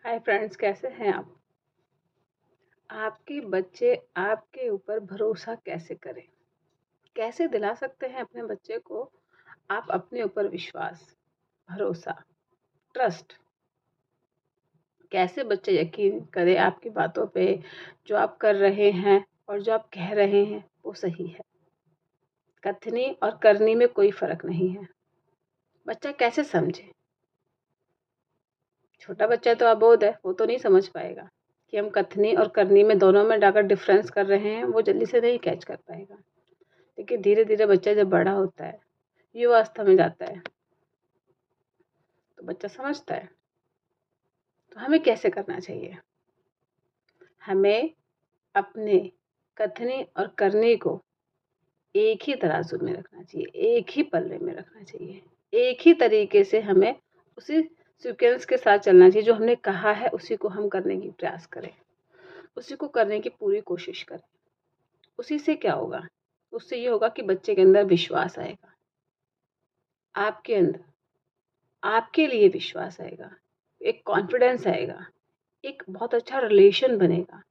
Hi friends, कैसे हैं आप? आपके बच्चे आपके ऊपर भरोसा कैसे करें? कैसे दिला सकते हैं अपने बच्चे को आप अपने ऊपर विश्वास, भरोसा, ट्रस्ट? कैसे बच्चे यकीन करे आपकी बातों पे, जो आप कर रहे हैं और जो आप कह रहे हैं वो सही है। कथनी और करनी में कोई फ़र्क नहीं है। बच्चा कैसे समझे? छोटा बच्चा तो अबोध है, वो तो नहीं समझ पाएगा कि हम कथनी और करनी में दोनों में अगर डिफ़रेंस कर रहे हैं, वो जल्दी से नहीं कैच कर पाएगा। देखिए, धीरे-धीरे बच्चा जब बड़ा होता है, युवावस्था में जाता है, तो बच्चा समझता है। तो हमें कैसे करना चाहिए? हमें अपने कथनी और करनी को एक ही तराजू में रखना चाहिए, एक ही पल्ले में रखना चाहिए। एक ही तरीके से हमें उसी सीक्वेंस के साथ चलना चाहिए, जो हमने कहा है उसी को हम करने की प्रयास करें, उसी को करने की पूरी कोशिश करें। उसी से क्या होगा? उससे ये होगा कि बच्चे के अंदर विश्वास आएगा, आपके अंदर, आपके लिए विश्वास आएगा, एक कॉन्फिडेंस आएगा, एक बहुत अच्छा रिलेशन बनेगा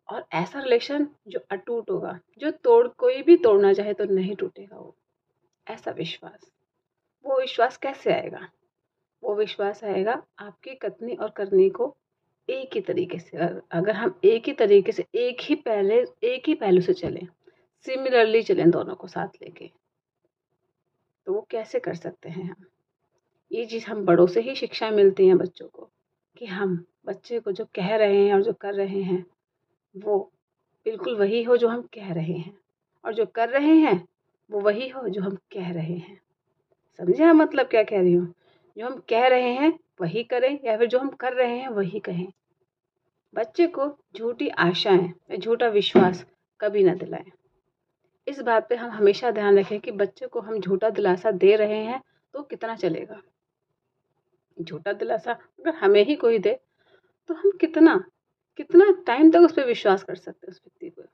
और ऐसा रिलेशन जो अटूट होगा, जो कोई भी तोड़ना चाहे तो नहीं टूटेगा वो, ऐसा विश्वास। वो विश्वास कैसे आएगा? वो विश्वास आएगा आपकी कथनी और करनी को एक ही तरीके से, अगर हम एक ही तरीके से एक ही पहलू से चलें, सिमिलरली चलें दोनों को साथ लेके, तो वो कैसे कर सकते हैं हम? ये चीज़ हम बड़ों से ही शिक्षा मिलती हैं बच्चों को, कि हम बच्चे को जो कह रहे हैं और जो कर रहे हैं, वो बिल्कुल वही हो जो हम कह रहे हैं, और जो कर रहे हैं, वो वही हो जो हम कह रहे हैं। समझे आप मतलब क्या कह रही हूँ? जो हम कह रहे हैं, वही करें या फिर जो हम कर रहे हैं, वही कहें। बच्चे को झूठी आशाएँ या झूठा विश्वास कभी ना दिलाएँ। इस बात पे हम हमेशा ध्यान रखें कि बच्चे को हम झूठा दिलासा दे रहे हैं, तो कितना चलेगा? झूठा दिलासा अगर हमें ही कोई दे, तो हम कितना कितना टाइम तक उस पे विश्वास कर सकते हैं उस व्यक्ति पर?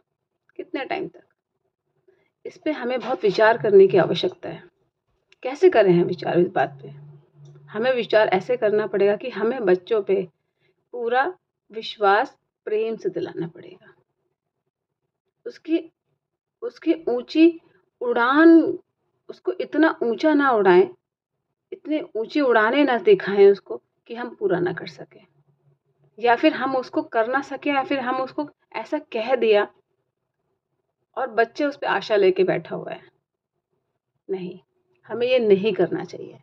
कितने टाइम तक? इस पे हमें बहुत विचार करने की आवश्यकता है। कैसे करें हम विचार इस बात पे? हमें विचार ऐसे करना पड़ेगा कि हमें बच्चों पे पूरा विश्वास प्रेम से दिलाना पड़ेगा। उसकी उसकी ऊँची उड़ान, उसको इतना ऊँचा ना उड़ाएँ, इतनी ऊँची उड़ानें ना दिखाएँ उसको कि हम पूरा ना कर सकें। या फिर हम उसको कर ना सकें, या फिर हम उसको ऐसा कह दिया और बच्चे उस पे आशा लेके बैठा हुआ है। नहीं, हमें ये नहीं करना चाहिए।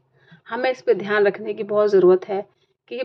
हमें इस पे ध्यान रखने की बहुत ज़रूरत है कि ये